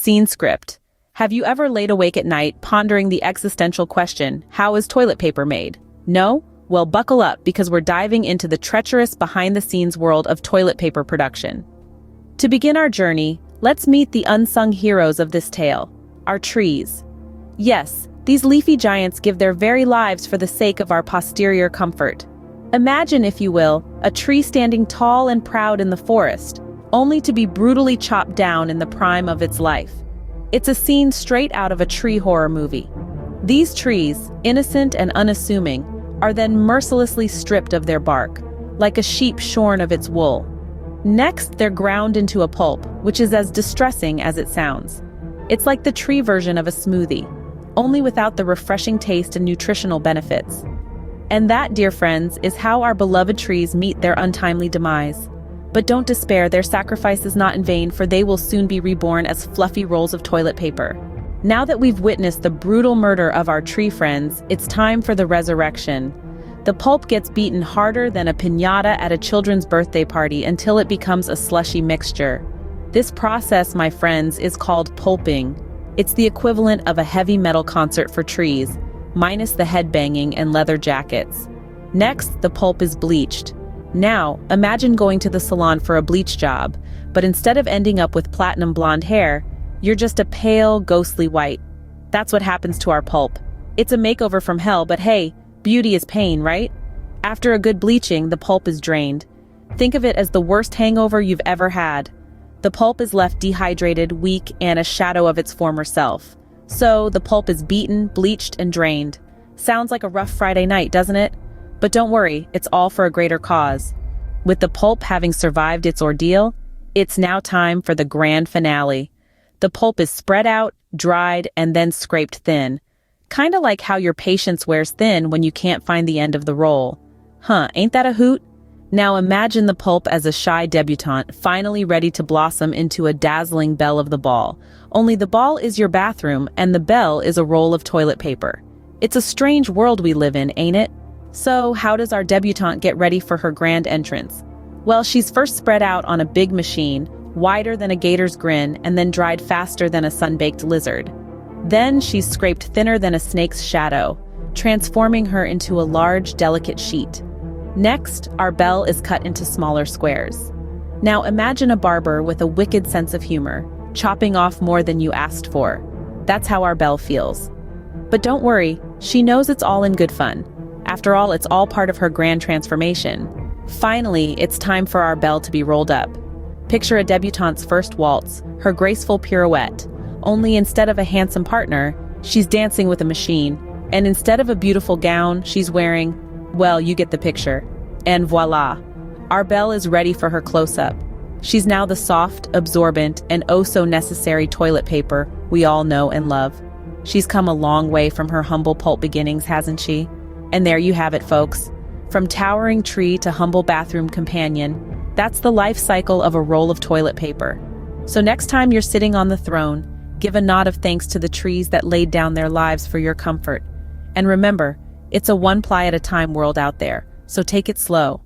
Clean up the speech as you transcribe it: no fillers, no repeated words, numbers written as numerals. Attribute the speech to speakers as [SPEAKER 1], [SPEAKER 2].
[SPEAKER 1] Scene script. Have you ever laid awake at night pondering the existential question, how is toilet paper made? No? Well, buckle up because we're diving into the treacherous behind-the-scenes world of toilet paper production. To begin our journey, let's meet the unsung heroes of this tale, our trees. Yes, these leafy giants give their very lives for the sake of our posterior comfort. Imagine, if you will, a tree standing tall and proud in the forest, only to be brutally chopped down in the prime of its life. It's a scene straight out of a tree horror movie. These trees, innocent and unassuming, are then mercilessly stripped of their bark, like a sheep shorn of its wool. Next, they're ground into a pulp, which is as distressing as it sounds. It's like the tree version of a smoothie, only without the refreshing taste and nutritional benefits. And that, dear friends, is how our beloved trees meet their untimely demise. But don't despair, their sacrifice is not in vain, for they will soon be reborn as fluffy rolls of toilet paper. Now that we've witnessed the brutal murder of our tree friends, it's time for the resurrection. The pulp gets beaten harder than a piñata at a children's birthday party until it becomes a slushy mixture. This process, my friends, is called pulping. It's the equivalent of a heavy metal concert for trees, minus the headbanging and leather jackets. Next, the pulp is bleached. Now, imagine going to the salon for a bleach job, but instead of ending up with platinum blonde hair, you're just a pale, ghostly white. That's what happens to our pulp. It's a makeover from hell, but hey, beauty is pain, right? After a good bleaching, the pulp is drained. Think of it as the worst hangover you've ever had. The pulp is left dehydrated, weak, and a shadow of its former self. So, the pulp is beaten, bleached, and drained. Sounds like a rough Friday night, doesn't it? But don't worry, it's all for a greater cause. With the pulp having survived its ordeal, it's now time for the grand finale. The pulp is spread out, dried, and then scraped thin. Kinda like how your patience wears thin when you can't find the end of the roll. Huh, ain't that a hoot? Now imagine the pulp as a shy debutante, finally ready to blossom into a dazzling belle of the ball. Only the ball is your bathroom, and the belle is a roll of toilet paper. It's a strange world we live in, ain't it? So, how does our debutante get ready for her grand entrance? Well, she's first spread out on a big machine, wider than a gator's grin, and then dried faster than a sun-baked lizard. Then she's scraped thinner than a snake's shadow, transforming her into a large, delicate sheet. Next, our belle is cut into smaller squares. Now imagine a barber with a wicked sense of humor, chopping off more than you asked for. That's how our belle feels. But don't worry, she knows it's all in good fun. After all, it's all part of her grand transformation. Finally, it's time for our belle to be rolled up. Picture a debutante's first waltz, her graceful pirouette. Only instead of a handsome partner, she's dancing with a machine. And instead of a beautiful gown, she's wearing, well, you get the picture. And voila! Our belle is ready for her close-up. She's now the soft, absorbent, and oh-so-necessary toilet paper we all know and love. She's come a long way from her humble pulp beginnings, hasn't she? And there you have it, folks. From towering tree to humble bathroom companion, that's the life cycle of a roll of toilet paper. So next time you're sitting on the throne, give a nod of thanks to the trees that laid down their lives for your comfort. And remember, it's a one ply at a time world out there, so take it slow.